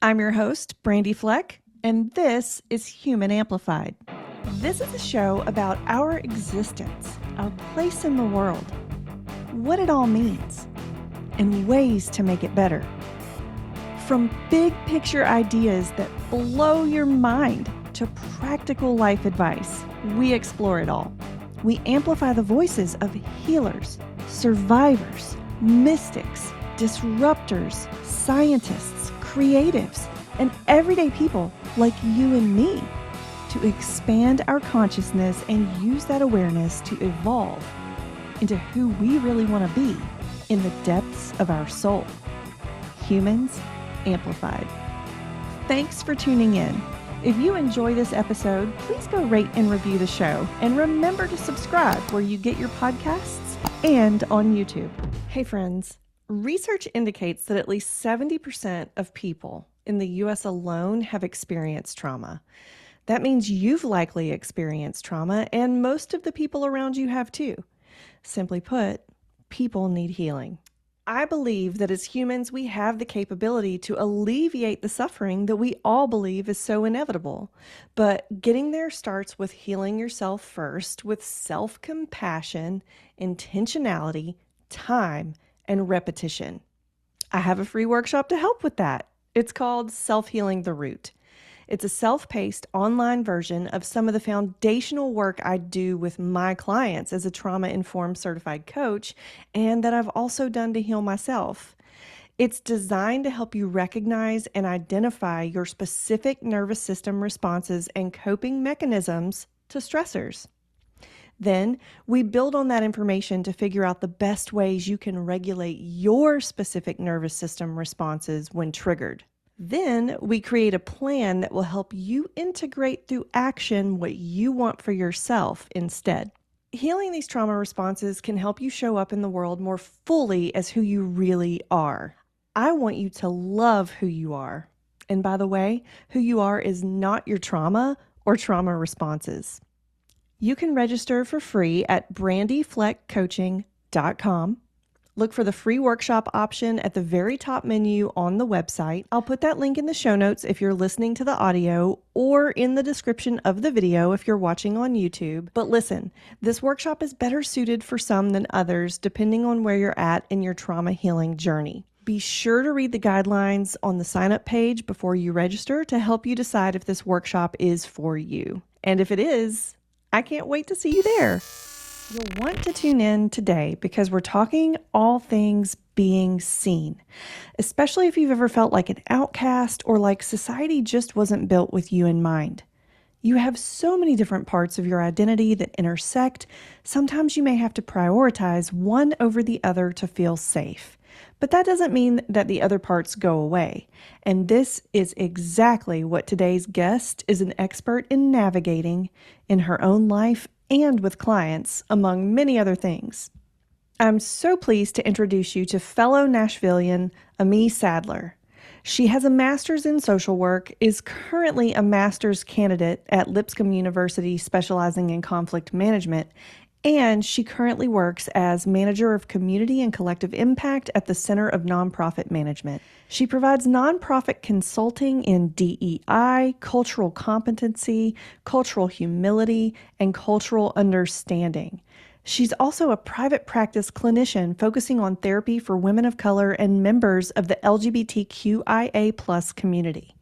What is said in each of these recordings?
I'm your host, Brandy Fleck, and this is Human Amplified. This is a show about our existence, our place in the world, what it all means, and ways to make it better. From big picture ideas that blow your mind to practical life advice, we explore it all. We amplify the voices of healers, survivors, mystics, disruptors, scientists, creatives, and everyday people like you and me to expand our consciousness and use that awareness to evolve into who we really want to be in the depths of our soul. Humans Amplified. Thanks for tuning in. If you enjoy this episode, please go rate and review the show. And remember to subscribe where you get your podcasts and on YouTube. Hey friends, research indicates that at least 70% of people in the US alone have experienced trauma. That means you've likely experienced trauma, and most of the people around you have too. Simply put, people need healing. I believe that as humans, we have the capability to alleviate the suffering that we all believe is so inevitable. But getting there starts with healing yourself first, with self-compassion, intentionality, time, and repetition. I have a free workshop to help with that. It's called Self-Healing the Root. It's a self-paced online version of some of the foundational work I do with my clients as a trauma-informed certified coach, and that I've also done to heal myself. It's designed to help you recognize and identify your specific nervous system responses and coping mechanisms to stressors. Then we build on that information to figure out the best ways you can regulate your specific nervous system responses when triggered. Then we create a plan that will help you integrate through action what you want for yourself instead. Healing these trauma responses can help you show up in the world more fully as who you really are. I want you to love who you are. And by the way, who you are is not your trauma or trauma responses. You can register for free at brandyfleckcoaching.com. Look for the free workshop option at the very top menu on the website. I'll put that link in the show notes if you're listening to the audio, or in the description of the video if you're watching on YouTube. But listen, this workshop is better suited for some than others, depending on where you're at in your trauma healing journey. Be sure to read the guidelines on the sign-up page before you register to help you decide if this workshop is for you. And if it is, I can't wait to see you there. You'll want to tune in today because we're talking all things being seen, especially if you've ever felt like an outcast or like society just wasn't built with you in mind. You have so many different parts of your identity that intersect. Sometimes you may have to prioritize one over the other to feel safe. But that doesn't mean that the other parts go away. And this is exactly what today's guest is an expert in navigating in her own life and with clients, among many other things. I'm so pleased to introduce you to fellow Nashvilleian Amiee Sadler. She has a master's in social work, is currently a master's candidate at Lipscomb University specializing in conflict management, and she currently works as manager of community and collective impact at the Center of Nonprofit Management. She provides nonprofit consulting in DEI, cultural competency, cultural humility, and cultural understanding. She's also a private practice clinician focusing on therapy for women of color and members of the LGBTQIA+ community.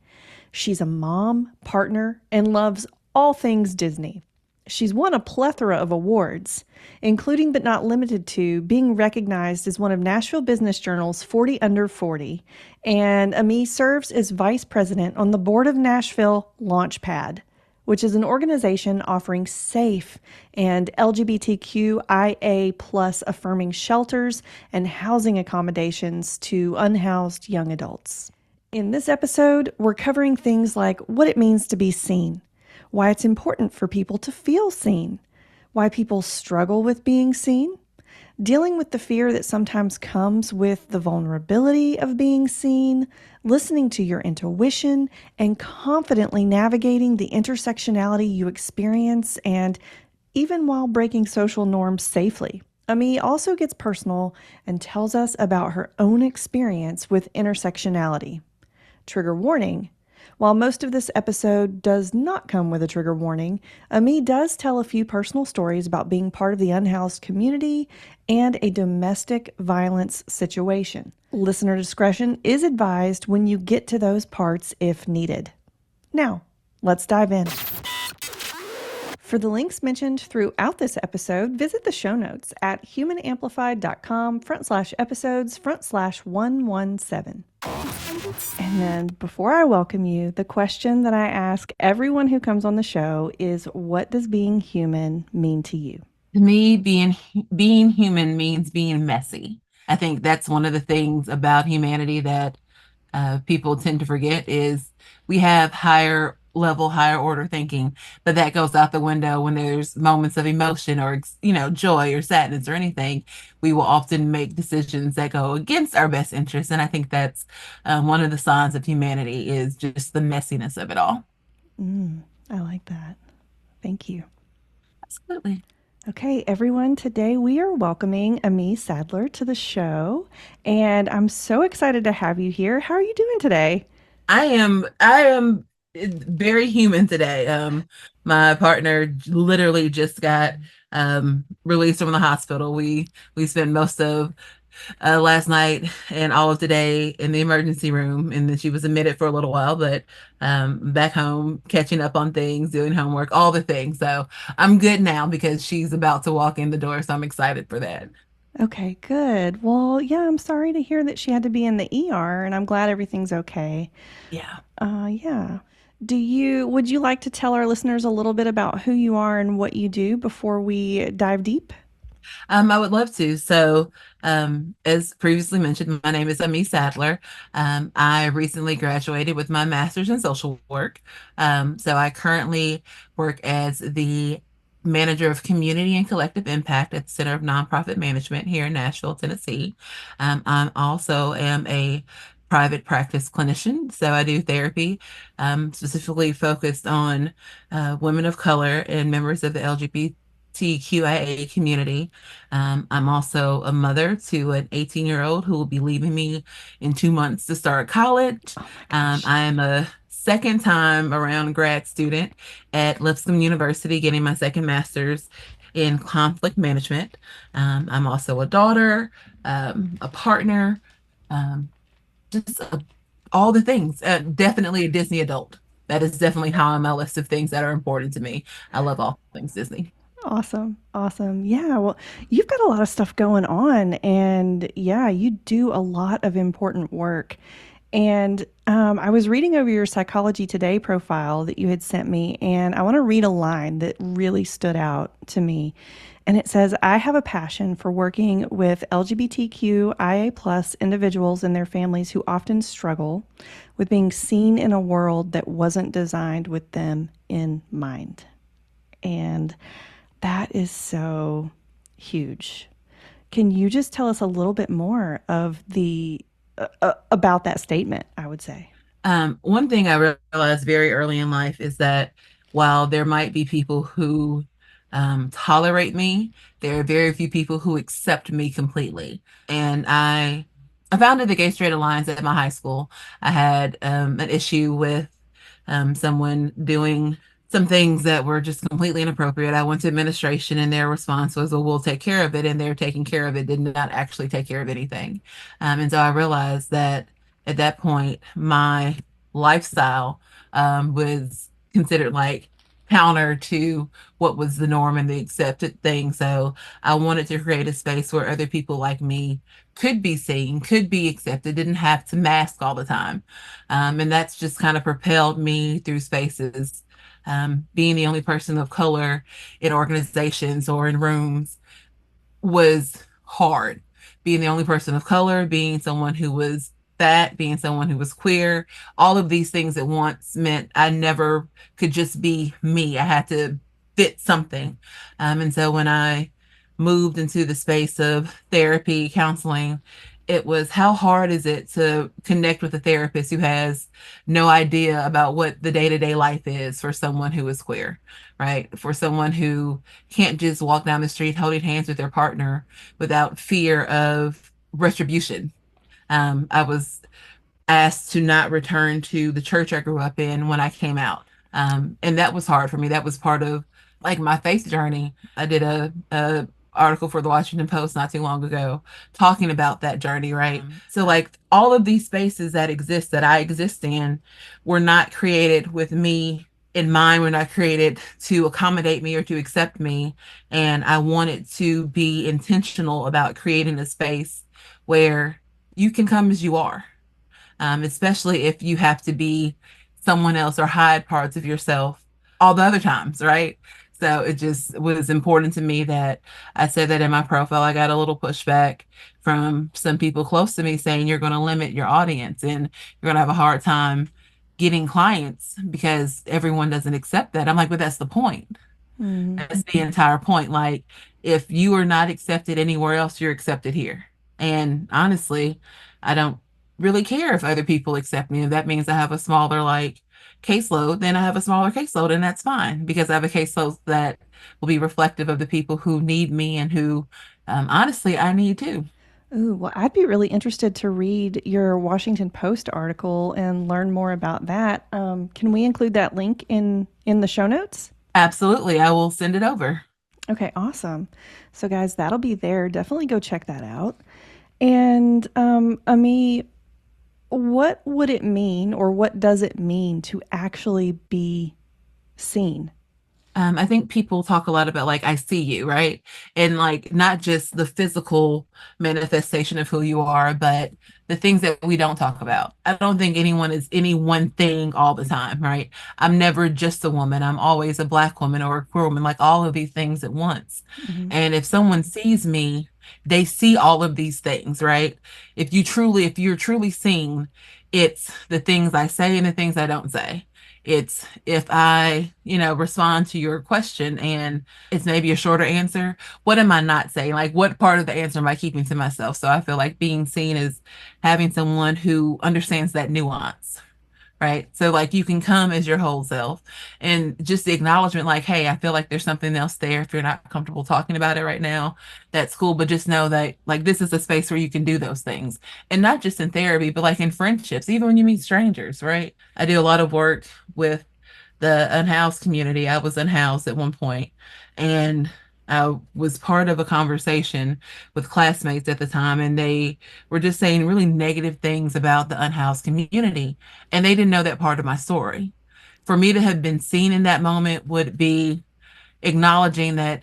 She's a mom, partner, and loves all things Disney. She's won a plethora of awards, including but not limited to being recognized as one of Nashville Business Journal's 40 Under 40, and Amiee serves as vice president on the board of Nashville Launchpad, which is an organization offering safe and LGBTQIA+ affirming shelters and housing accommodations to unhoused young adults. In this episode, we're covering things like what it means to be seen, why it's important for people to feel seen, why people struggle with being seen, dealing with the fear that sometimes comes with the vulnerability of being seen, listening to your intuition, and confidently navigating the intersectionality you experience, and even while breaking social norms safely. Amiee also gets personal and tells us about her own experience with intersectionality. Trigger warning. While most of this episode does not come with a trigger warning, Aimee does tell a few personal stories about being part of the unhoused community and a domestic violence situation. Listener discretion is advised when you get to those parts if needed. Now, let's dive in. For the links mentioned throughout this episode, visit the show notes at humanamplified.com/episodes/117. And then before I welcome you, the question that I ask everyone who comes on the show is, what does being human mean to you? To me, being human means being messy. I think that's one of the things about humanity that people tend to forget is we have higher level, higher order thinking, but that goes out the window when there's moments of emotion or joy or sadness or anything. We will often make decisions that go against our best interests, and I think that's one of the signs of humanity is just the messiness of it all. I like that. Thank you. Absolutely. Okay, everyone, today we are welcoming Amiee Sadler to the show, and I'm so excited to have you here. How are you doing today? I am very human today. My partner literally just got released from the hospital. We spent most of last night and all of today in the emergency room, and then she was admitted for a little while, but back home catching up on things, doing homework, all the things. So I'm good now because she's about to walk in the door, so I'm excited for that. Okay, good. Well, yeah, I'm sorry to hear that she had to be in the ER, and I'm glad everything's okay. Yeah. Yeah. Would you like to tell our listeners a little bit about who you are and what you do before we dive deep? I would love to. So, as previously mentioned, my name is Amiee Sadler. I recently graduated with my master's in social work. So, I currently work as the manager of community and collective impact at the Center of Nonprofit Management here in Nashville, Tennessee. I also am a private practice clinician. So, I do therapy, specifically focused on women of color and members of the LGBTQIA community. I'm also a mother to an 18-year-old who will be leaving me in 2 months to start college. Oh my gosh. I am a second time around grad student at Lipscomb University, getting my second master's in conflict management. I'm also a daughter, a partner, um, just all the things. Definitely a Disney adult. That is definitely high on my list of things that are important to me. I love all things Disney. Awesome. Awesome. Yeah. Well, you've got a lot of stuff going on, and yeah, you do a lot of important work. And I was reading over your Psychology Today profile that you had sent me, and I want to read a line that really stood out to me. And it says, I have a passion for working with LGBTQIA plus individuals and their families who often struggle with being seen in a world that wasn't designed with them in mind. And that is so huge. Can you just tell us a little bit more of the about that statement, I would say? One thing I realized very early in life is that while there might be people who tolerate me, there are very few people who accept me completely. And I founded the Gay Straight Alliance at my high school. I had an issue with someone doing some things that were just completely inappropriate. I went to administration and their response was, well, we'll take care of it. And they're taking care of it, did not actually take care of anything. And so I realized that at that point, my lifestyle was considered like counter to what was the norm and the accepted thing. So I wanted to create a space where other people like me could be seen, could be accepted, didn't have to mask all the time. And that's just kind of propelled me through spaces. Being the only person of color in organizations or in rooms was hard. Being the only person of color, being someone who was fat, being someone who was queer, all of these things at once meant I never could just be me. I had to fit something. And so when I moved into the space of therapy, counseling, it was how hard is it to connect with a therapist who has no idea about what the day-to-day life is for someone who is queer, right? For someone who can't just walk down the street holding hands with their partner without fear of retribution. I was asked to not return to the church I grew up in when I came out. And that was hard for me. That was part of like my faith journey. I did a article for the Washington Post not too long ago talking about that journey, right? So like all of these spaces that exist that I exist in were not created with me in mind, were not created to accommodate me or to accept me. And I wanted to be intentional about creating a space where you can come as you are, especially if you have to be someone else or hide parts of yourself all the other times, right? So it just was important to me that I said that in my profile. I got a little pushback from some people close to me saying you're going to limit your audience and you're going to have a hard time getting clients because everyone doesn't accept that. I'm like, but that's the point. Mm. That's the entire point. Like, if you are not accepted anywhere else, you're accepted here. And honestly, I don't really care if other people accept me. If that means I have a smaller like caseload, then I have a smaller caseload, and that's fine because I have a caseload that will be reflective of the people who need me and who, honestly, I need too. Ooh, well, I'd be really interested to read your Washington Post article and learn more about that. Can we include that link in the show notes? Absolutely. I will send it over. Okay, awesome. So, guys, that'll be there. Definitely go check that out. And Amiee, what would it mean, or what does it mean to actually be seen? I think people talk a lot about like I see you, right? And like not just the physical manifestation of who you are, but the things that we don't talk about. I don't think anyone is any one thing all the time, right? I'm never just a woman. I'm always a black woman or a queer woman, like all of these things at once. Mm-hmm. And if someone sees me, they see all of these things, right? If you're truly seen, it's the things I say and the things I don't say. It's if I, respond to your question and it's maybe a shorter answer, what am I not saying? Like, what part of the answer am I keeping to myself? So I feel like being seen is having someone who understands that nuance, right? So, like, you can come as your whole self and just the acknowledgement, like, hey, I feel like there's something else there. If you're not comfortable talking about it right now, that's cool. But just know that, like, this is a space where you can do those things. And not just in therapy, but like in friendships, even when you meet strangers, right? I do a lot of work with the unhoused community. I was unhoused at one point, and I was part of a conversation with classmates at the time, and they were just saying really negative things about the unhoused community, and they didn't know that part of my story. For me to have been seen in that moment would be acknowledging that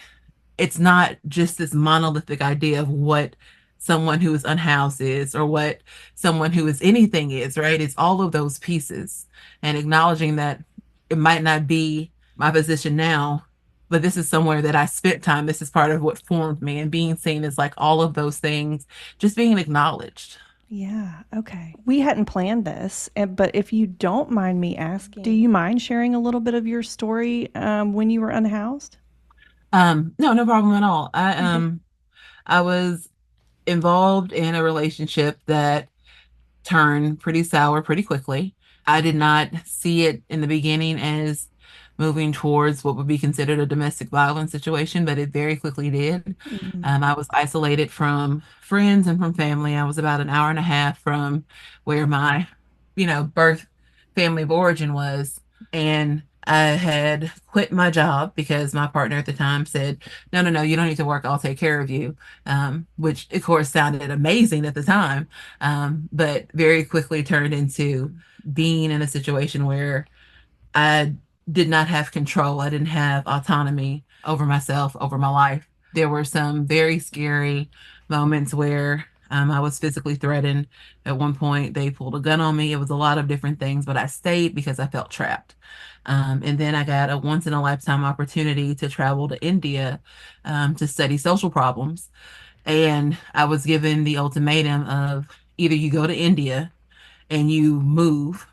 it's not just this monolithic idea of what someone who is unhoused is or what someone who is anything is, right? It's all of those pieces and acknowledging that it might not be my position now, but this is somewhere that I spent time. This is part of what formed me, and being seen as like all of those things, just being acknowledged. Yeah, okay. We hadn't planned this, but if you don't mind me asking, do you mind sharing a little bit of your story when you were unhoused? No, no problem at all. I was involved in a relationship that turn pretty sour pretty quickly. I did not see it in the beginning as moving towards what would be considered a domestic violence situation, but it very quickly did. Mm. I was isolated from friends and from family. I was about an hour and a half from where my, birth family of origin was. And I had quit my job because my partner at the time said, no, no, no, you don't need to work. I'll take care of you. Which of course sounded amazing at the time, but very quickly turned into being in a situation where I did not have control. I didn't have autonomy over myself, over my life. There were some very scary moments where I was physically threatened. At one point, they pulled a gun on me. It was a lot of different things, but I stayed because I felt trapped. And then I got a once in a lifetime opportunity to travel to India to study social problems. And I was given the ultimatum of either you go to India and you move,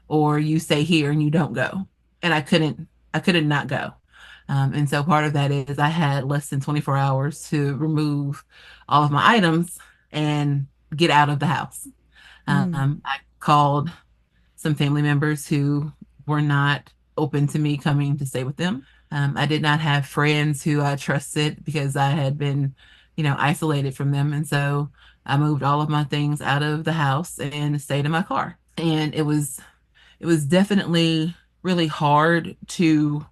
or you stay here and you don't go. And I couldn't not go. And so part of that is I had less than 24 hours to remove all of my items and get out of the house. Mm. I called some family members who were not open to me coming to stay with them. I did not have friends who I trusted because I had been, isolated from them. And so I moved all of my things out of the house and stayed in my car. And it was definitely really hard to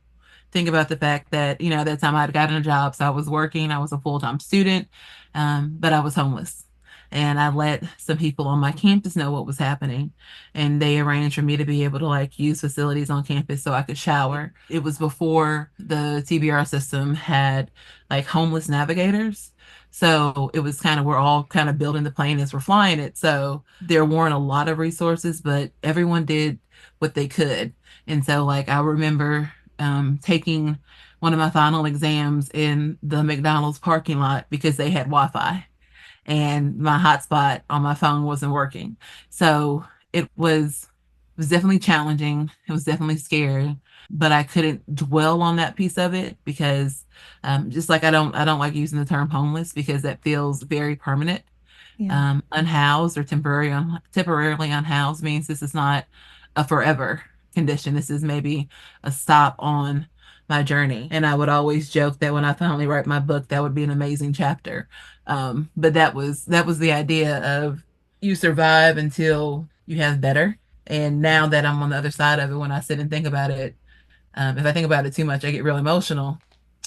think about the fact that, at that time I'd gotten a job. So I was working, I was a full-time student, but I was homeless. And I let some people on my campus know what was happening. And they arranged for me to be able to like use facilities on campus so I could shower. It was before the TBR system had like homeless navigators. So it was kind of, we're all kind of building the plane as we're flying it. So there weren't a lot of resources, but everyone did what they could. And so, like, I remember taking one of my final exams in the McDonald's parking lot because they had Wi-Fi and my hotspot on my phone wasn't working. So it was definitely challenging. It was definitely scary, but I couldn't dwell on that piece of it because just like I don't like using the term homeless because that feels very permanent. Yeah. Unhoused or temporarily unhoused means this is not a forever condition. This is maybe a stop on my journey. And I would always joke that when I finally write my book, that would be an amazing chapter. But that was the idea of you survive until you have better. And now that I'm on the other side of it, when I sit and think about it, if I think about it too much, I get real emotional.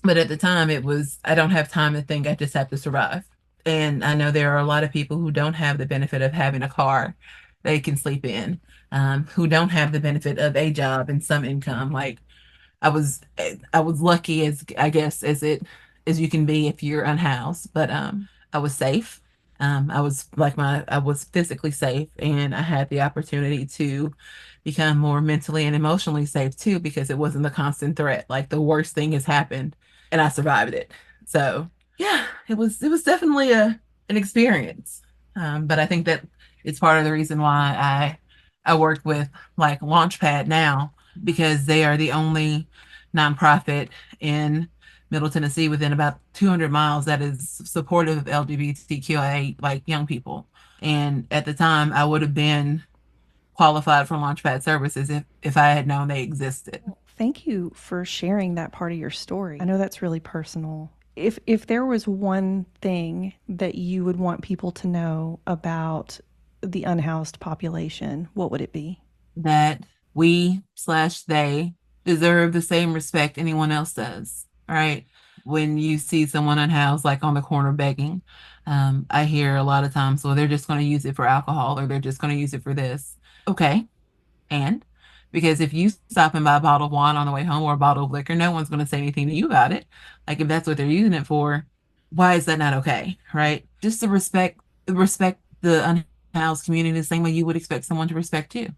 But at the time, it was, I don't have time to think, I just have to survive. And I know there are a lot of people who don't have the benefit of having a car they can sleep in, who don't have the benefit of a job and some income. Like I was lucky as I guess as you can be if you're unhoused, but I was safe. I was physically safe and I had the opportunity to become more mentally and emotionally safe too because it wasn't the constant threat. Like the worst thing has happened and I survived it. So yeah, it was definitely an experience. But I think that it's part of the reason why I worked with like Launchpad now because they are the only nonprofit in Middle Tennessee within about 200 miles that is supportive of LGBTQIA like young people. And at the time, I would have been qualified for Launchpad services if I had known they existed. Thank you for sharing that part of your story. I know that's really personal. If there was one thing that you would want people to know about the unhoused population, what would it be? That we/they deserve the same respect anyone else does, right? When you see someone unhoused, like on the corner begging, I hear a lot of times, well, they're just going to use it for alcohol or they're just going to use it for this. Okay. And because if you stop and buy a bottle of wine on the way home or a bottle of liquor, no one's going to say anything to you about it. Like if that's what they're using it for, why is that not okay? Right? Just to respect the unhoused community the same way you would expect someone to respect you,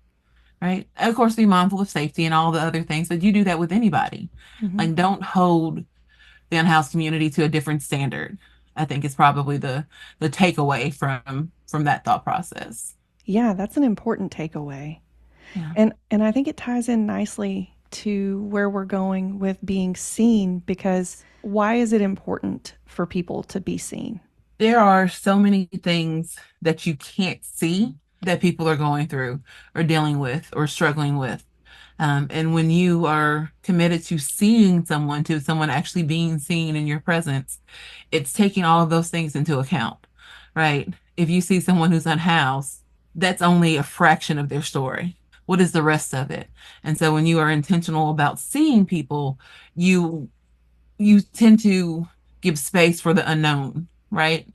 right? Of course, be mindful of safety and all the other things, but you do that with anybody. Mm-hmm. Like, don't hold the unhoused community to a different standard. I think is probably the takeaway from that thought process. Yeah, that's an important takeaway. Yeah. And I think it ties in nicely to where we're going with being seen because why is it important for people to be seen? There are so many things that you can't see that people are going through or dealing with or struggling with. And when you are committed to seeing someone, to someone actually being seen in your presence, it's taking all of those things into account, right? If you see someone who's unhoused, that's only a fraction of their story. What is the rest of it? And so when you are intentional about seeing people, you you tend to give space for the unknown, right?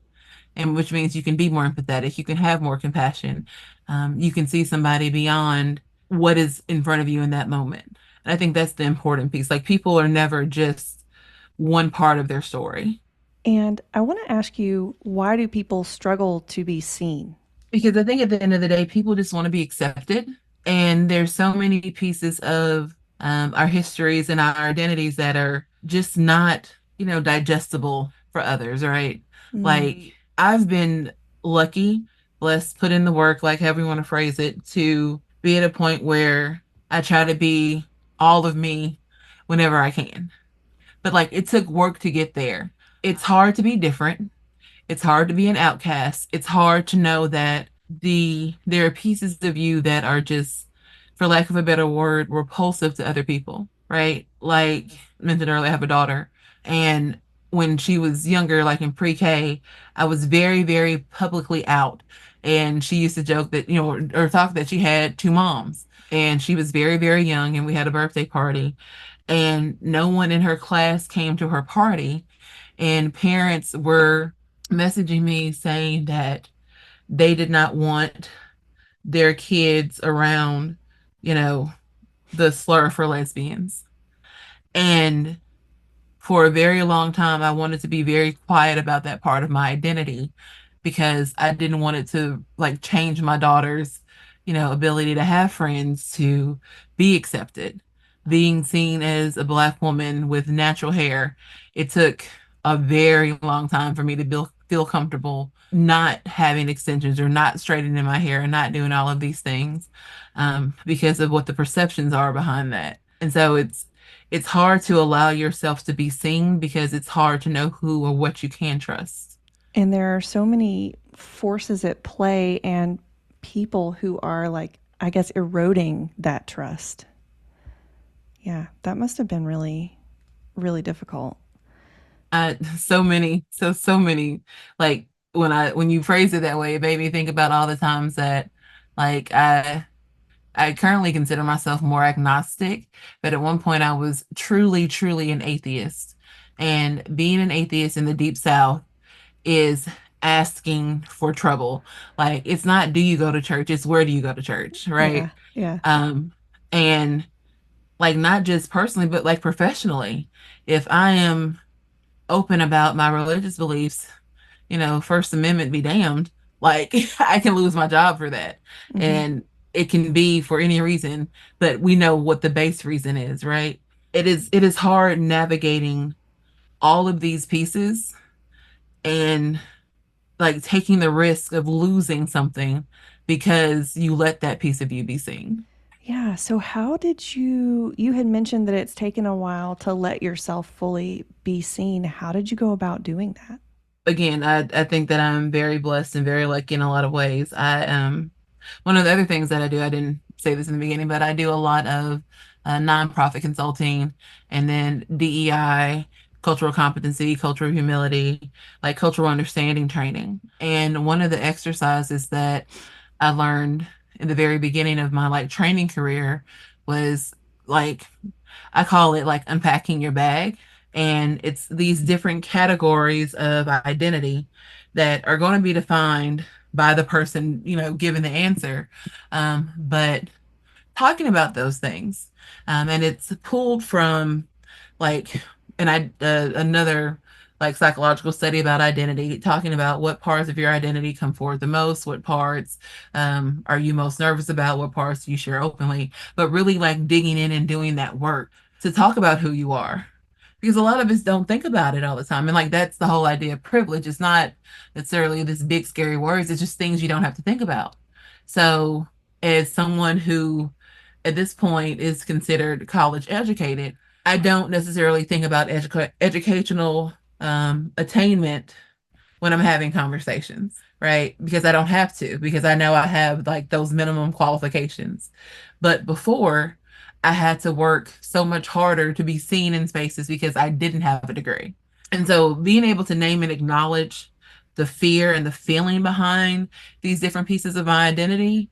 And which means you can be more empathetic, you can have more compassion, you can see somebody beyond what is in front of you in that moment. And I think that's the important piece. Like people are never just one part of their story. And I want to ask you, why do people struggle to be seen? Because I think at the end of the day, people just want to be accepted. And there's so many pieces of our histories and our identities that are just not, digestible for others, right? Mm. Like I've been lucky, blessed, put in the work, like however you want to phrase it, to be at a point where I try to be all of me whenever I can. But like it took work to get there. It's hard to be different. It's hard to be an outcast. It's hard to know that there are pieces of you that are just, for lack of a better word, repulsive to other people, right? Like I mentioned earlier, I have a daughter, and when she was younger, like in pre-K, I was very, very publicly out. And she used to joke that, or talk that she had two moms. And she was very, very young, and we had a birthday party. And no one in her class came to her party. And parents were messaging me saying that they did not want their kids around, you know, the slur for lesbians. And for a very long time, I wanted to be very quiet about that part of my identity because I didn't want it to like change my daughter's, ability to have friends, to be accepted. Being seen as a Black woman with natural hair, it took a very long time for me to feel comfortable not having extensions or not straightening my hair and not doing all of these things because of what the perceptions are behind that. And so it's hard to allow yourself to be seen because it's hard to know who or what you can trust. And there are so many forces at play and people who are like, I guess, eroding that trust. Yeah, that must have been really, really difficult. So many, like when you phrase it that way, it made me think about all the times that like I currently consider myself more agnostic, but at one point I was truly, truly an atheist. And being an atheist in the deep South is asking for trouble. Like it's not do you go to church, it's where do you go to church, Yeah, right? yeah. Um, and like not just personally, but like professionally. If I am open about my religious beliefs, First Amendment be damned, like I can lose my job for that. Mm-hmm. And it can be for any reason, but we know what the base reason is, right? It is hard navigating all of these pieces and like taking the risk of losing something because you let that piece of you be seen. Yeah. So, how did you had mentioned that it's taken a while to let yourself fully be seen. How did you go about doing that? Again, I think that I'm very blessed and very lucky in a lot of ways. One of the other things that I do, I didn't say this in the beginning, but I do a lot of nonprofit consulting and then DEI, cultural competency, cultural humility, like cultural understanding training. And one of the exercises that I learned in the very beginning of my like training career was like I call it like unpacking your bag. And it's these different categories of identity that are going to be defined by the person, given the answer. But talking about those things, and it's pulled from like, and another like psychological study about identity, talking about what parts of your identity come forward the most, what parts are you most nervous about, what parts you share openly, but really like digging in and doing that work to talk about who you are. Because a lot of us don't think about it all the time. And like that's the whole idea of privilege. It's not necessarily this big scary words, it's just things you don't have to think about. So as someone who at this point is considered college educated, I don't necessarily think about educational attainment when I'm having conversations, right? Because I don't have to, because I know I have like those minimum qualifications. But before, I had to work so much harder to be seen in spaces because I didn't have a degree. And so being able to name and acknowledge the fear and the feeling behind these different pieces of my identity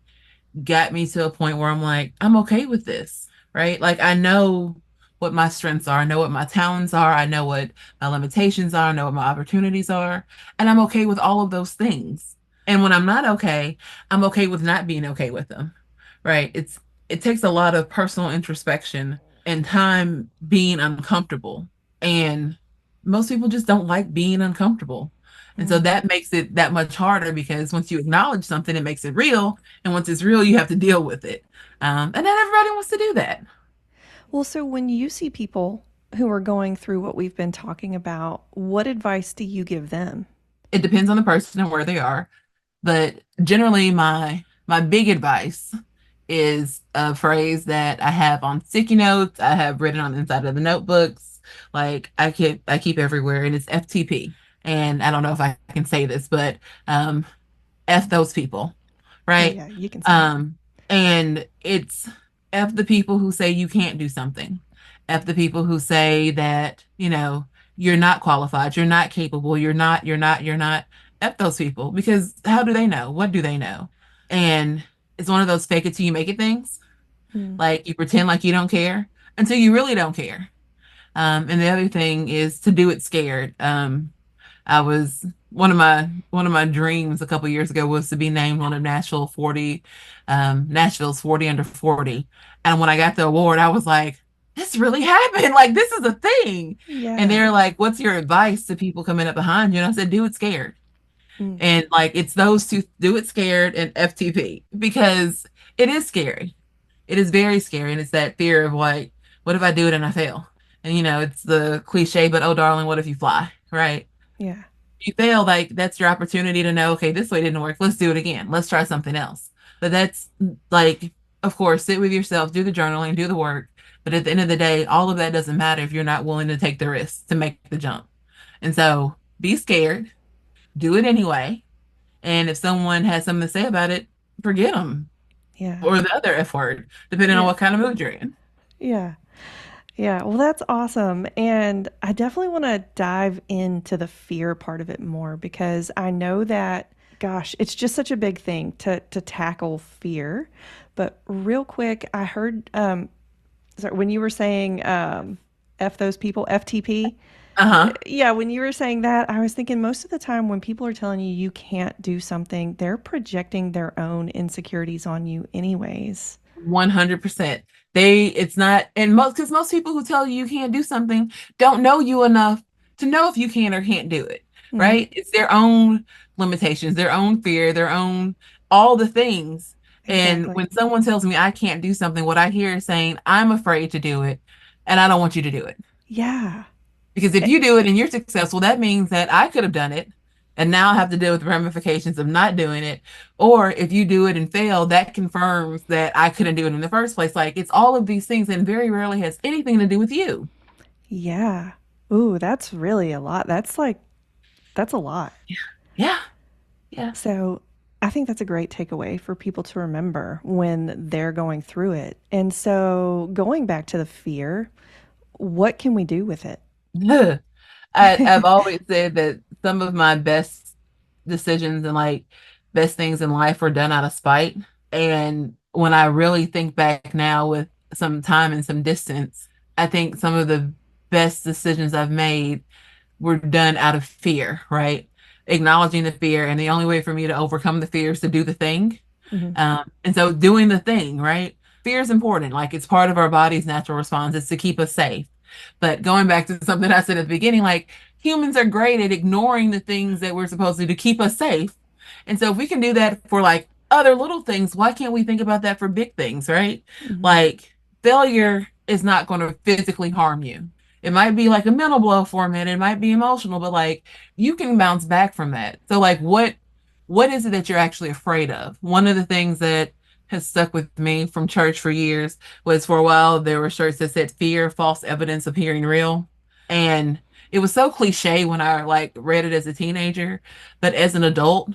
got me to a point where I'm like, I'm okay with this, right? Like I know what my strengths are, I know what my talents are, I know what my limitations are, I know what my opportunities are, and I'm okay with all of those things. And when I'm not okay, I'm okay with not being okay with them, right? It takes a lot of personal introspection and time being uncomfortable. And most people just don't like being uncomfortable. And so Mm. that makes it that much harder because once you acknowledge something, it makes it real. And once it's real, you have to deal with it. And not everybody wants to do that. Well, so when you see people who are going through what we've been talking about, what advice do you give them? It depends on the person and where they are. But generally, my big advice is a phrase that I have on sticky notes. I have written on the inside of the notebooks. Like I keep everywhere, and it's FTP. And I don't know if I can say this, but um, F those people, Oh, right? yeah, you can say it. Um, and it's F the people who say you can't do something. F the people who say that, you're not qualified, you're not capable, you're not. F those people, because how do they know? What do they know? And it's one of those fake it till you make it things. Mm. Like you pretend like you don't care until you really don't care. And the other thing is to do it scared. I was one of my dreams a couple years ago was to be named one of Nashville's 40 under 40. And when I got the award, I was like, this really happened. Like this is a thing. And Yeah. they're like, what's your advice to people coming up behind you? And I said, do it scared. Mm. And like it's those two, do it scared and FTP, because it is scary. It is very scary. And it's that fear of like, what if I do it and I fail? And it's the cliche, but oh darling, what if you fly? Right? Yeah. You fail, like that's your opportunity to know, okay, this way didn't work. Let's do it again. Let's try something else. But that's like, of course, sit with yourself, do the journaling, do the work. But at the end of the day, all of that doesn't matter if you're not willing to take the risk to make the jump. And so be scared, do it anyway. And if someone has something to say about it, forget them, Yeah. or the other F word, depending on Yeah. what kind of mood you're in. Yeah. Yeah, well, that's awesome. And I definitely want to dive into the fear part of it more because I know that, gosh, it's just such a big thing to tackle fear. But real quick, I heard sorry, when you were saying F those people, FTP. Uh-huh. Yeah, when you were saying that, I was thinking most of the time when people are telling you you can't do something, they're projecting their own insecurities on you, anyways. 100%. It's not, and because most people who tell you you can't do something don't know you enough to know if you can or can't do it, Mm-hmm. right? It's their own limitations, their own fear, their own, all the things. And Exactly. when someone tells me I can't do something, what I hear is saying, I'm afraid to do it and I don't want you to do it. Yeah. Because if Eh, you do it and you're successful, that means that I could have done it and now I have to deal with the ramifications of not doing it. Or if you do it and fail, that confirms that I couldn't do it in the first place. Like it's all of these things and very rarely has anything to do with you. Yeah. Ooh, that's really a lot. That's a lot. Yeah. Yeah. So I think that's a great takeaway for people to remember when they're going through it. And so going back to the fear, what can we do with it? I've always said that some of my best decisions and like best things in life were done out of spite. And when I really think back now with some time and some distance, I think some of the best decisions I've made were done out of fear, right? Acknowledging the fear. And the only way for me to overcome the fear is to do the thing. Hmm. And so doing the thing, right? Fear is important. Like it's part of our body's natural response. It's to keep us safe. But going back to something I said at the beginning, like humans are great at ignoring the things that we're supposed to do to keep us safe. And so if we can do that for like other little things, why can't we think about that for big things, right? Hmm. Like failure is not going to physically harm you. It might be like a mental blow for a minute, it might be emotional, but like you can bounce back from that. So like what is it that you're actually afraid of? One of the things that has stuck with me from church for years was for a while there were shirts that said fear, false evidence appearing real. And it was so cliche when I like read it as a teenager, but as an adult,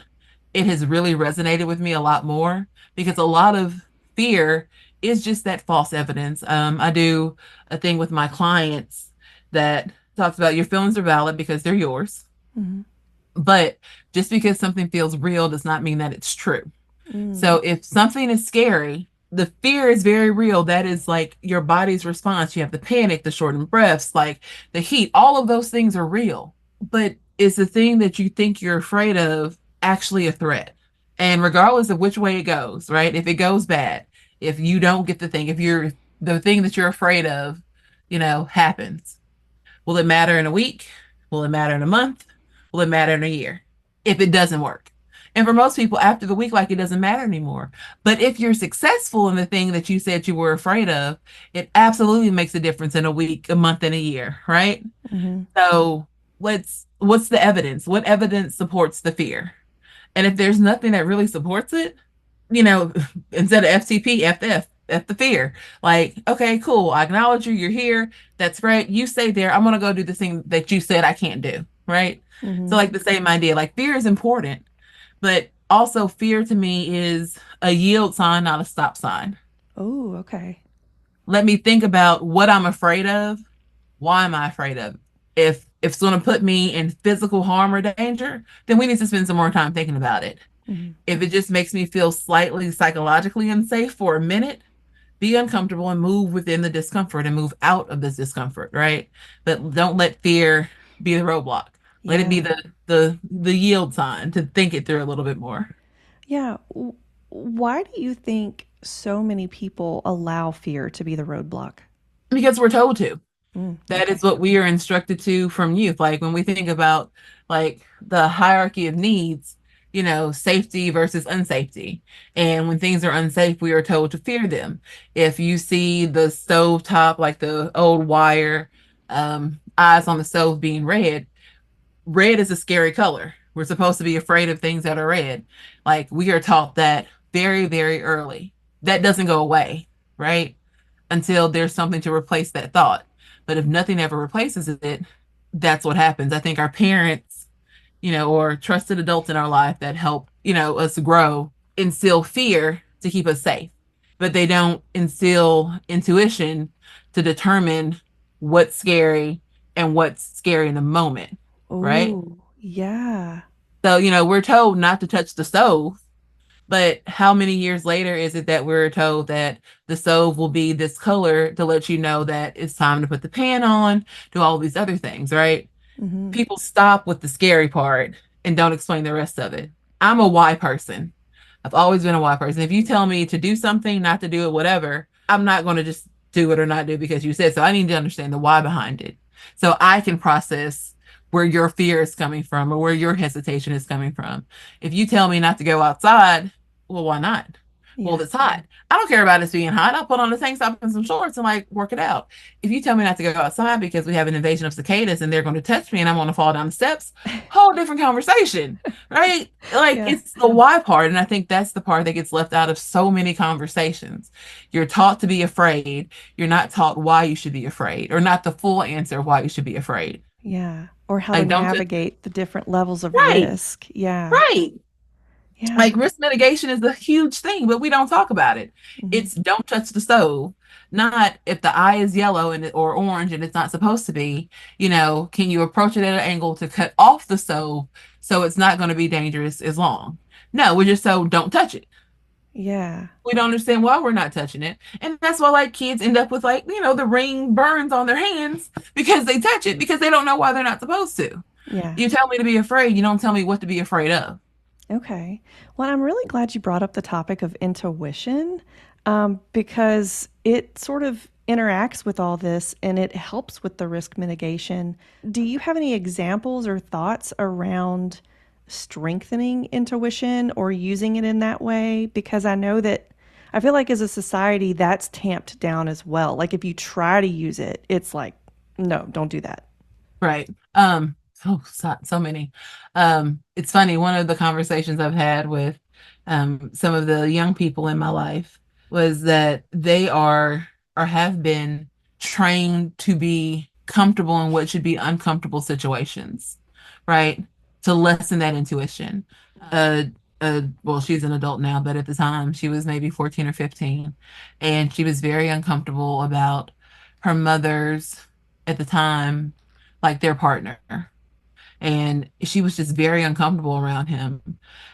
it has really resonated with me a lot more because a lot of fear is just that false evidence. I do a thing with my clients that talks about your feelings are valid because they're yours. Hmm. But just because something feels real does not mean that it's true. So Mm. if something is scary, the fear is very real. That is like your body's response. You have the panic, the shortened breaths, like the heat, all of those things are real. But is the thing that you think you're afraid of actually a threat? And regardless of which way it goes, right? If it goes bad, if you don't get the thing, if you're the thing that you're afraid of, happens, will it matter in a week? Will it matter in a month? Will it matter in a year? If it doesn't work. And for most people, after the week, like it doesn't matter anymore. But if you're successful in the thing that you said you were afraid of, it absolutely makes a difference in a week, a month, and a year, right? Hmm. So what's the evidence? What evidence supports the fear? And if there's nothing that really supports it, you know, instead of FTP, F the fear. Like, okay, cool. I acknowledge you. You're here. That's great. You stay there. I'm gonna go do the thing that you said I can't do. Right. So Hmm. like the same idea. Like fear is important, but also fear to me is a yield sign, not a stop sign. Oh, okay. Let me think about what I'm afraid of. Why am I afraid of it? if it's going to put me in physical harm or danger, then we need to spend some more time thinking about it. Mhm. If it just makes me feel slightly psychologically unsafe for a minute, be uncomfortable and move within the discomfort and move out of this discomfort, right? But don't let fear be the roadblock. Let it be Yeah. the yield sign to think it through a little bit more. Yeah. Why do you think so many people allow fear to be the roadblock? Because we're told to. That is Okay. what we are instructed to from youth. Like when we think about like the hierarchy of needs, safety versus unsafety. And when things are unsafe, we are told to fear them. If you see the stove top, like the old wire, eyes on the stove being red, red is a scary color. We're supposed to be afraid of things that are red. Like we are taught that very, very early. That doesn't go away, right? Until there's something to replace that thought. But if nothing ever replaces it, that's what happens. I think our parents, or trusted adults in our life that help, us grow, instill fear to keep us safe. But they don't instill intuition to determine what's scary and what's scary in the moment, right? Oh, yeah. So, we're told not to touch the stove, but how many years later is it that we're told that the stove will be this color to let you know that it's time to put the pan on, do all these other things, right? Hmm. People stop with the scary part and don't explain the rest of it. I'm a why person. I've always been a why person. If you tell me to do something, not to do it, whatever, I'm not going to just do it or not do it because you said so. I need to understand the why behind it so I can process where your fear is coming from or where your hesitation is coming from. If you tell me not to go outside, well, why not? Well, Yeah. it's hot. I don't care about it being hot. I'll put on a tank top and some shorts and like work it out. If you tell me not to go outside because we have an invasion of cicadas and they're going to touch me and I'm going to fall down the steps, whole different conversation, right? Like Yeah. it's the why part. And I think that's the part that gets left out of so many conversations. You're taught to be afraid. You're not taught why you should be afraid or not the full answer of why you should be afraid. Yeah. Or how to Like, don't just, navigate the different levels of right, risk. Yeah. right. Yeah. Like risk mitigation is a huge thing, but we don't talk about it. Hmm. It's don't touch the stove. Not if the eye is yellow or orange and it's not supposed to be, can you approach it at an angle to cut off the stove so it's not going to be dangerous as long? No, we're just so don't touch it. Yeah. We don't understand why we're not touching it. And that's why like kids end up with like, the ring burns on their hands because they touch it because they don't know why they're not supposed to. Yeah. You tell me to be afraid, you don't tell me what to be afraid of. Okay. Well, I'm really glad you brought up the topic of intuition because it sort of interacts with all this and it helps with the risk mitigation. Do you have any examples or thoughts around strengthening intuition or using it in that way? Because I know that I feel like as a society, that's tamped down as well. Like if you try to use it, it's like, no, don't do that. Right. So many. It's funny, one of the conversations I've had with some of the young people in my life was that they are or have been trained to be comfortable in what should be uncomfortable situations, right? To lessen that intuition. Uh, well, she's an adult now, but at the time she was maybe 14 or 15, and she was very uncomfortable about her mother's, at the time, like their partner. And she was just very uncomfortable around him.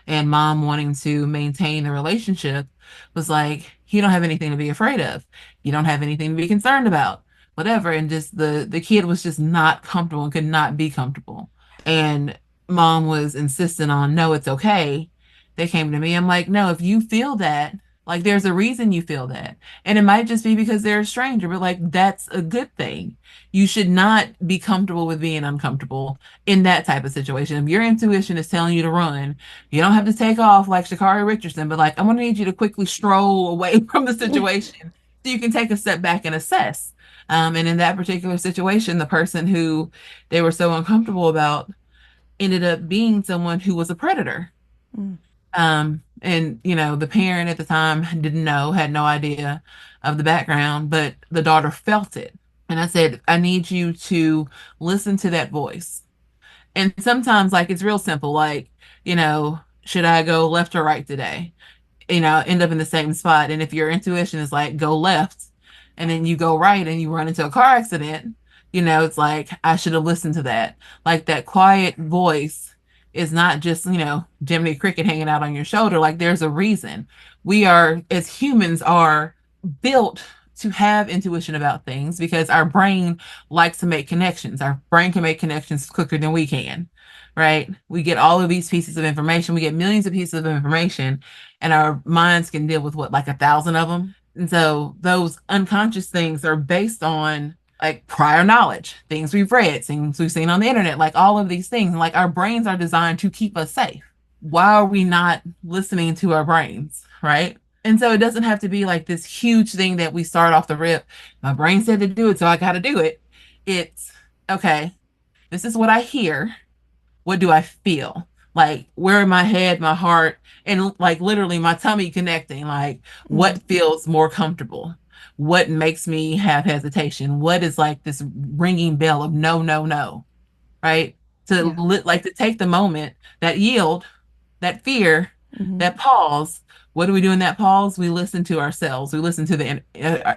And mom wanting to maintain the relationship was like, you don't have anything to be afraid of. You don't have anything to be concerned about, whatever. And just the kid was just not comfortable and could not be comfortable. And mom was insistent on, no, it's okay. They came to me. I'm like, no, if you feel that, like there's a reason you feel that. And it might just be because they're a stranger, but like that's a good thing. You should not be comfortable with being uncomfortable in that type of situation. If your intuition is telling you to run, you don't have to take off like Shakari Richardson, but like, I'm going to need you to quickly stroll away from the situation so you can take a step back and assess. And in that particular situation, the person who they were so uncomfortable about ended up being someone who was a predator. Mm. And the parent at the time didn't know, had no idea of the background, but the daughter felt it. And I said, I need you to listen to that voice. And sometimes, like, it's real simple, like, should I go left or right today? End up in the same spot. And if your intuition is like, go left, and then you go right and you run into a car accident, It's like I should have listened to that. Like that quiet voice is not just, Jiminy Cricket hanging out on your shoulder. Like there's a reason. We are, as humans, are built to have intuition about things because our brain likes to make connections. Our brain can make connections quicker than we can, right? We get all of these pieces of information. We get millions of pieces of information, and our minds can deal with what, like 1,000 of them. And so those unconscious things are based on like prior knowledge, things we've read, things we've seen on the internet, like all of these things. And like our brains are designed to keep us safe. Why are we not listening to our brains, right? And so it doesn't have to be like this huge thing that we start off the rip. My brain said to do it, so I got to do it. It's okay. This is what I hear. What do I feel? Like where in my head, my heart, and like literally my tummy connecting, like Mm, what feels more comfortable? What makes me have hesitation? What is like this ringing bell of no, no, no, right? yeah. Like to take the moment, that yield, that fear, Hmm. that pause. What do we do in that pause? We listen to ourselves. We listen to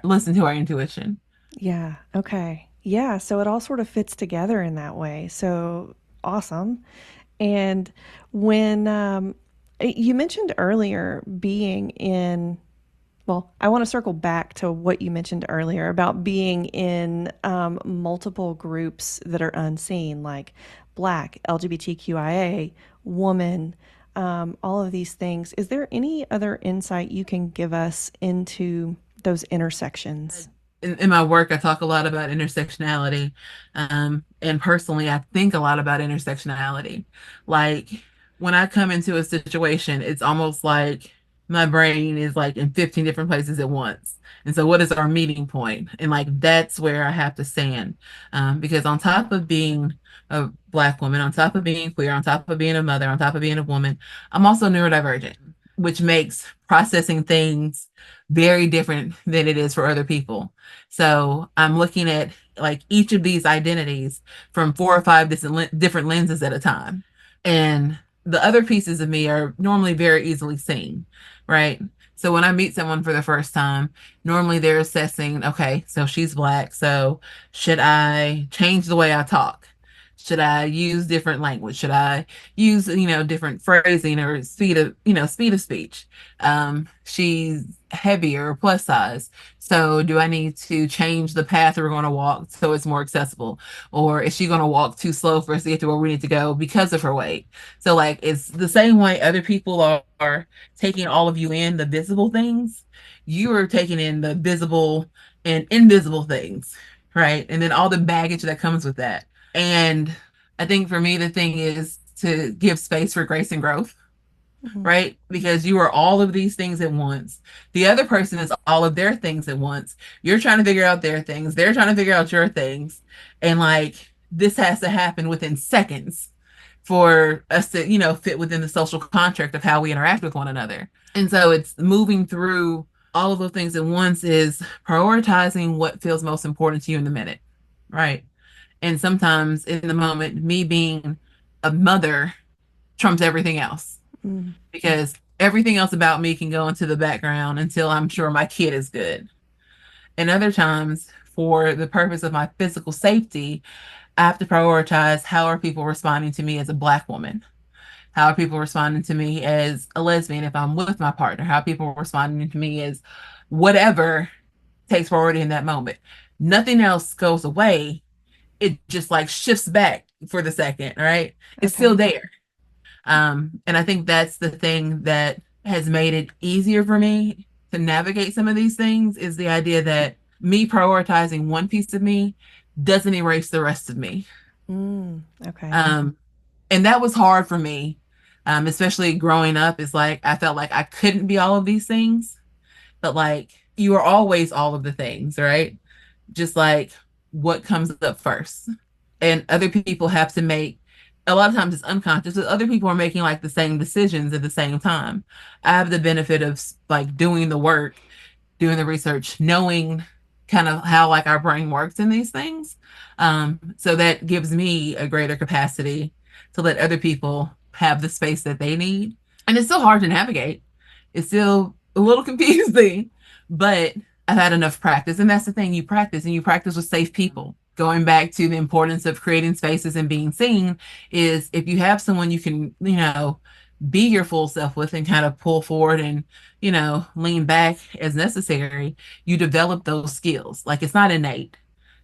listen to our intuition. Yeah. Okay. Yeah. So it all sort of fits together in that way. So awesome. And when you mentioned earlier being in, well, I want to circle back to what you mentioned earlier about being in multiple groups that are unseen, like Black, LGBTQIA, woman, all of these things. Is there any other insight you can give us into those intersections? In my work, I talk a lot about intersectionality. And personally, I think a lot about intersectionality. Like when I come into a situation, it's almost like my brain is like in 15 different places at once. And so, what is our meeting point? And like that's where I have to stand. Because on top of being a Black woman, on top of being queer, on top of being a mother, on top of being a woman, I'm also neurodivergent, which makes processing things very different than it is for other people. So I'm looking at like each of these identities from 4 or 5 different lenses at a time. And the other pieces of me are normally very easily seen, right? So when I meet someone for the first time, normally they're assessing, okay, so she's Black, so should I change the way I talk? Should I use different language? Should I use, different phrasing or speed of speech? She's heavier, plus size. So do I need to change the path we're going to walk so it's more accessible? Or is she going to walk too slow for us to get to where we need to go because of her weight? So like it's the same way other people are taking all of you in, the visible things, you are taking in the visible and invisible things, right? And then all the baggage that comes with that. And I think for me, the thing is to give space for grace and growth, Mhm. right? Because you are all of these things at once. The other person is all of their things at once. You're trying to figure out their things, they're trying to figure out your things. And like this has to happen within seconds for us to, fit within the social contract of how we interact with one another. And so it's moving through all of those things at once is prioritizing what feels most important to you in the minute, right? And sometimes in the moment, me being a mother trumps everything else Mm. because everything else about me can go into the background until I'm sure my kid is good. And other times, for the purpose of my physical safety, I have to prioritize how are people responding to me as a Black woman? How are people responding to me as a lesbian if I'm with my partner? How are people responding to me as whatever takes priority in that moment? Nothing else goes away. It just like shifts back for the second, right? It's still Okay. there. And I think that's the thing that has made it easier for me to navigate some of these things is the idea that me prioritizing one piece of me doesn't erase the rest of me. Mm. Okay. Um, and that was hard for me, especially growing up. Is like I felt like I couldn't be all of these things, but like you are always all of the things, right? Just like what comes up first. And other people have to make, a lot of times it's unconscious, but other people are making like the same decisions at the same time. I have the benefit of like doing the work, doing the research, knowing kind of how like our brain works in these things. So that gives me a greater capacity to let other people have the space that they need. And it's still hard to navigate. It's still a little confusing, but I've had enough practice. And that's the thing, you practice and you practice with safe people. going back to the importance of creating spaces and being seen, is if you have someone you can, be your full self with and kind of pull forward and, lean back as necessary, you develop those skills. Like it's not innate.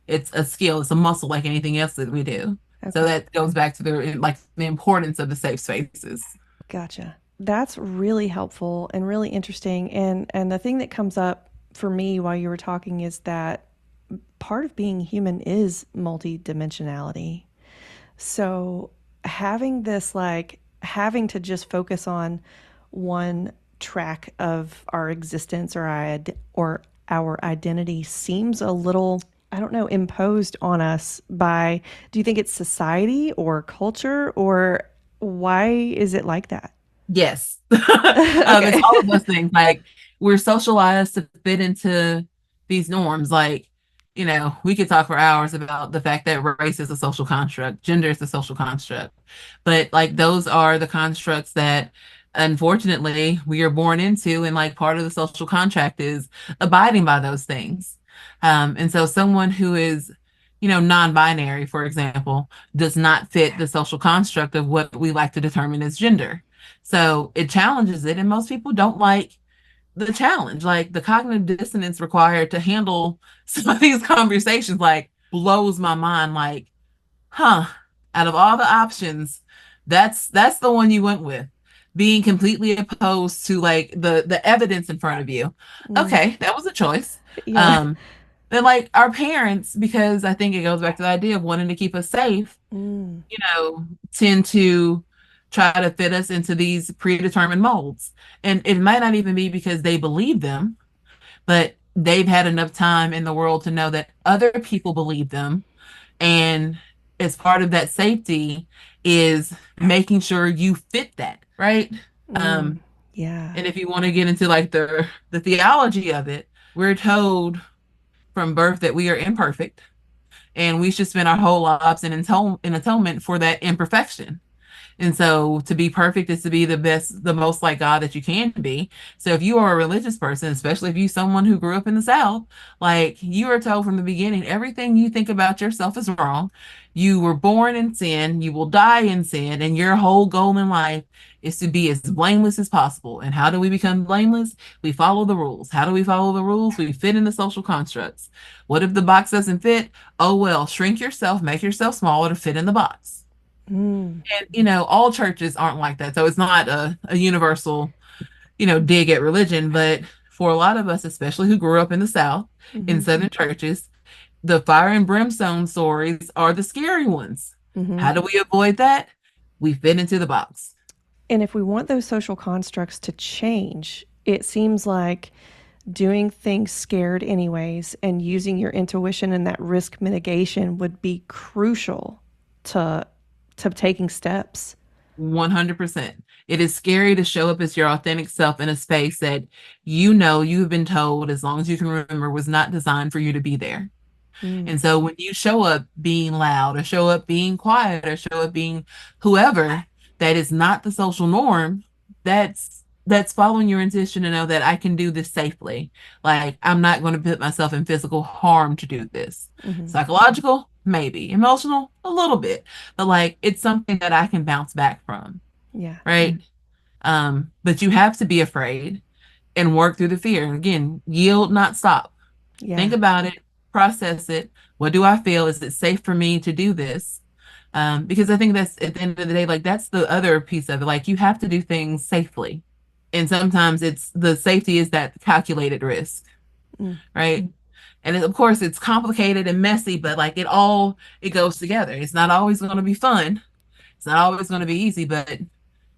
It's a skill, it's a muscle like anything else that we do. So Okay. that goes back to the importance of the safe spaces. Gotcha. That's really helpful and really interesting. And the thing that comes up for me while you were talking is that part of being human is multidimensionality. So having this, like having to just focus on one track of our existence or our identity seems a little, I don't know, imposed on us by, do you think it's society or culture, or why is it like that? Yes. It's Okay. all of those things. Like we're socialized to fit into these norms. Like, we could talk for hours about the fact that race is a social construct, gender is a social construct. But like those are the constructs that unfortunately we are born into. And like part of the social contract is abiding by those things. And so someone who is, non-binary, for example, does not fit the social construct of what we like to determine as gender. So it challenges it, and most people don't like the challenge. Like the cognitive dissonance required to handle some of these conversations, like blows my mind. Like, huh, out of all the options, that's the one you went with. Being completely opposed to like the evidence in front of you. Mm, Okay, that was a choice. yeah. Um, then like our parents, because I think it goes back to the idea of wanting to keep us safe, Mm, tend to try to fit us into these predetermined molds. And it might not even be because they believe them, but they've had enough time in the world to know that other people believe them. And as part of that safety is making sure you fit that, right? mm, Um, yeah. and if you want to get into like the theology of it, we're told from birth that we are imperfect and we should spend our whole lives in atonement for that imperfection. And so to be perfect is to be the best, the most like God that you can be. So if you are a religious person, especially if you someone who grew up in the South, like you are told from the beginning, everything you think about yourself is wrong. You were born in sin, you will die in sin, and your whole goal in life is to be as blameless as possible. And how do we become blameless? We follow the rules. How do we follow the rules? We fit in the social constructs. What if the box doesn't fit? Oh well, shrink yourself, make yourself smaller to fit in the box. Mm, And all churches aren't like that, so it's not a universal dig at religion. But for a lot of us, especially who grew up in the South, in mm-hmm, Southern churches, the fire and brimstone stories are the scary ones. mm-hmm. How do we avoid that? We fit into the box. And if we want those social constructs to change, it seems like doing things scared anyways and using your intuition and that risk mitigation would be crucial to taking steps. 100%. It is scary to show up as your authentic self in a space that you've been told, as long as you can remember, was not designed for you to be there. Mm, And so when you show up being loud or show up being quiet or show up being whoever, that is not the social norm, that's following your intuition to know that I can do this safely. Like I'm not going to put myself in physical harm to do this. mm-hmm. Psychological, maybe. Emotional, a little bit. But like it's something that I can bounce back from, Yeah. right? But you have to be afraid and work through the fear. Again, yield, not stop. Think Yeah. about it, process it. What do I feel? Is it safe for me to do this? Because I think that's at the end of the day, like that's the other piece of it. Like you have to do things safely. And sometimes it's the safety is that calculated risk, Mm, right? And of course it's complicated and messy, but like it goes together. It's not always going to be fun. It's not always going to be easy, but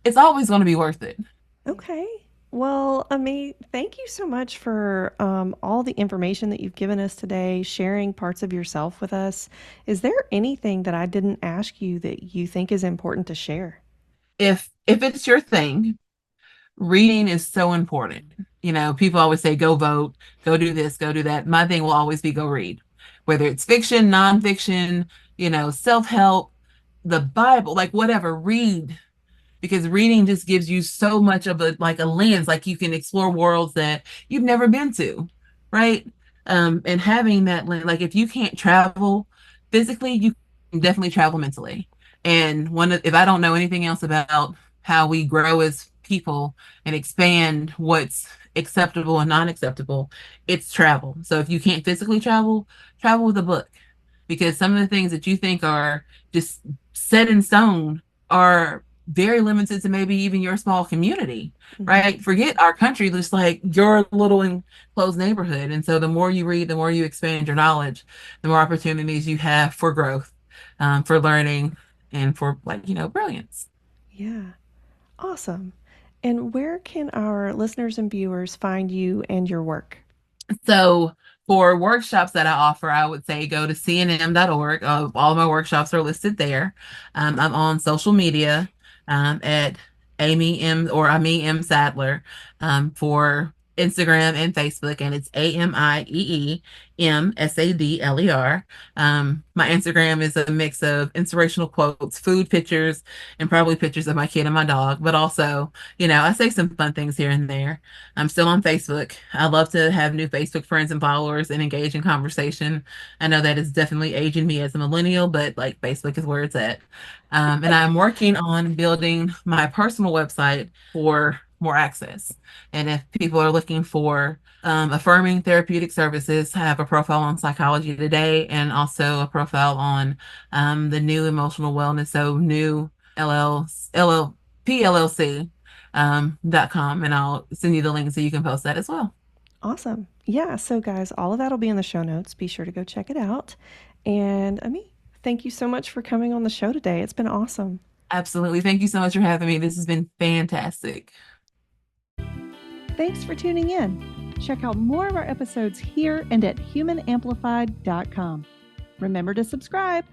it's always going to be worth it. okay. Well, Amiee, thank you so much for all the information that you've given us today, sharing parts of yourself with us. Is there anything that I didn't ask you that you think is important to share? If it's your thing, reading is so important. People always say, go vote, go do this, go do that. My thing will always be go read, whether it's fiction, nonfiction, self help, the Bible, like whatever, read. Because reading just gives you so much of a lens, like you can explore worlds that you've never been to, right? And having that lens, like if you can't travel, physically, you can definitely travel mentally. And if I don't know anything else about how we grow as people and expand what's acceptable and non-acceptable, it's travel. So if you can't physically travel, travel with a book, because some of the things that you think are just set in stone are very limited to maybe even your small community, Mm-hmm. right? Forget our country, just like your little enclosed neighborhood. And so the more you read, the more you expand your knowledge, the more opportunities you have for growth, for learning, and for, like, brilliance. Yeah. Awesome. And where can our listeners and viewers find you and your work? So for workshops that I offer, I would say go to cnm.org. All of my workshops are listed there. I'm on social media at Amy M or Amiee Sadler for Instagram and Facebook, and it's AMIEEMSADLER. My Instagram is a mix of inspirational quotes, food pictures, and probably pictures of my kid and my dog, but also, I say some fun things here and there. I'm still on Facebook. I love to have new Facebook friends and followers and engage in conversation. I know that is definitely aging me as a millennial, but like Facebook is where it's at. And I'm working on building my personal website for more access. And if people are looking for affirming therapeutic services, I have a profile on Psychology Today and also a profile on the new emotional wellness. So new LLP .com, and I'll send you the link so you can post that as well. Awesome. Yeah. So, guys, all of that will be in the show notes. Be sure to go check it out. And Amiee, thank you so much for coming on the show today. It's been awesome. Absolutely. Thank you so much for having me. This has been fantastic. Thanks for tuning in. Check out more of our episodes here and at humanamplified.com. Remember to subscribe.